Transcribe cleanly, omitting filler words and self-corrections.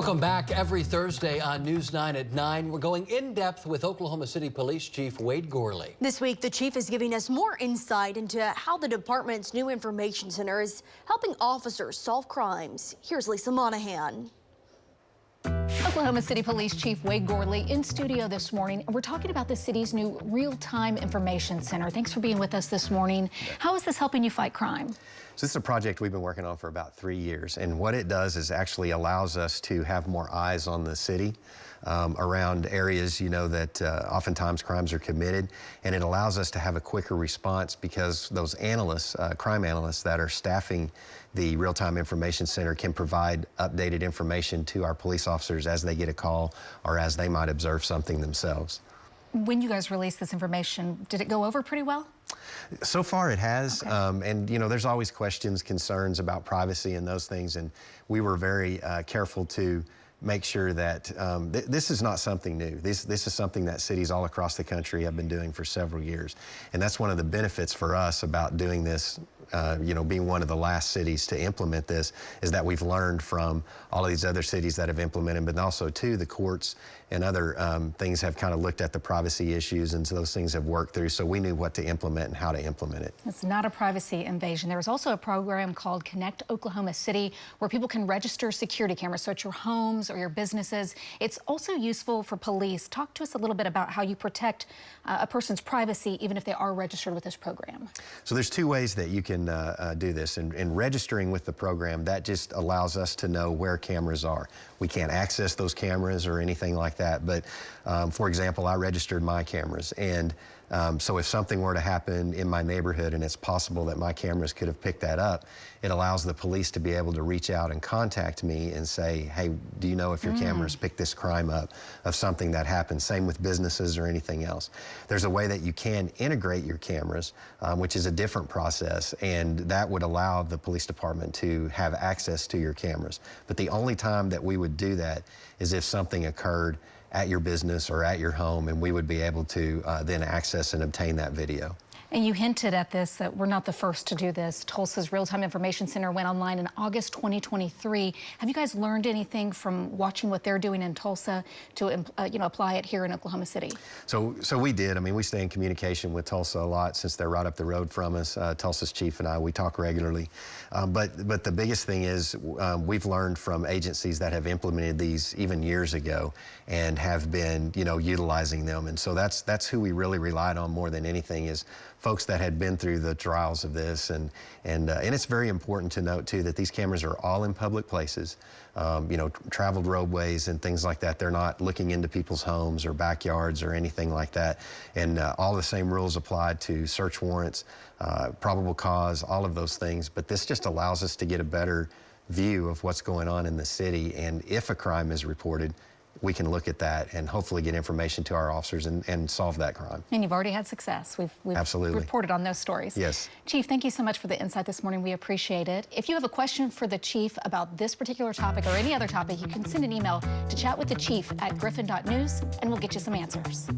Welcome back. Every Thursday on News 9 at 9, we're going in depth with Oklahoma City Police Chief Wade Gourley. This week, the chief is giving us more insight into how the department's new information center is helping officers solve crimes. Here's Lisa Monahan. Oklahoma City Police Chief Wade Gourley in studio this morning. We're talking about the city's new real-time information center. Thanks for being with us this morning. How is this helping you fight crime? So this is a project we've been working on for about 3 years, and what it does is actually allows us to have more eyes on the city around areas, that oftentimes crimes are committed, and it allows us to have a quicker response because those analysts, crime analysts that are staffing the real-time information center can provide updated information to our police officers as they get a call or as they might observe something themselves. When you guys released this information, did it go over pretty well? So far it has, okay. and there's always questions, concerns about privacy and those things, and we were very careful to make sure that this is not something new. This is something that cities all across the country have been doing for several years, and that's one of the benefits for us about doing this. Being one of the last cities to implement this is that we've learned from all of these other cities that have implemented, but also too the courts and other things have kind of looked at the privacy issues, and so those things have worked through, so we knew what to implement and how to implement it. It's not a privacy invasion. There is also a program called Connect Oklahoma City where people can register security cameras, so at your homes or your businesses. It's also useful for police. Talk to us a little bit about how you protect a person's privacy even if they are registered with this program. So there's two ways that you can do this, and registering with the program, that just allows us to know where cameras are. We can't access those cameras or anything like that, but for example, I registered my cameras, and so if something were to happen in my neighborhood and it's possible that my cameras could have picked that up, it allows the police to be able to reach out and contact me and say, hey, do you know if your cameras picked this crime up of something that happened? Same with businesses or anything else. There's a way that you can integrate your cameras, which is a different process, and that would allow the police department to have access to your cameras. But the only time that we would do that is if something occurred at your business or at your home, and we would be able to then access and obtain that video. And you hinted at this, that we're not the first to do this. Tulsa's Real-Time Information Center went online in August 2023. Have you guys learned anything from watching what they're doing in Tulsa to apply it here in Oklahoma City? So we did. I mean, we stay in communication with Tulsa a lot since they're right up the road from us. Tulsa's chief and I, we talk regularly. But the biggest thing is we've learned from agencies that have implemented these even years ago and have been, utilizing them. And so that's who we really relied on more than anything, is folks that had been through the trials of this, and it's very important to note too that these cameras are all in public places, traveled roadways and things like that. They're not looking into people's homes or backyards or anything like that, and all the same rules apply to search warrants, probable cause, all of those things. But this just allows us to get a better view of what's going on in the city, and if a crime is reported, we can look at that and hopefully get information to our officers and solve that crime. And you've already had success. We've Absolutely reported on those stories. Yes. Chief, thank you so much for the insight this morning. We appreciate it. If you have a question for the chief about this particular topic or any other topic, you can send an email to chatwiththechief@griffin.news, and we'll get you some answers.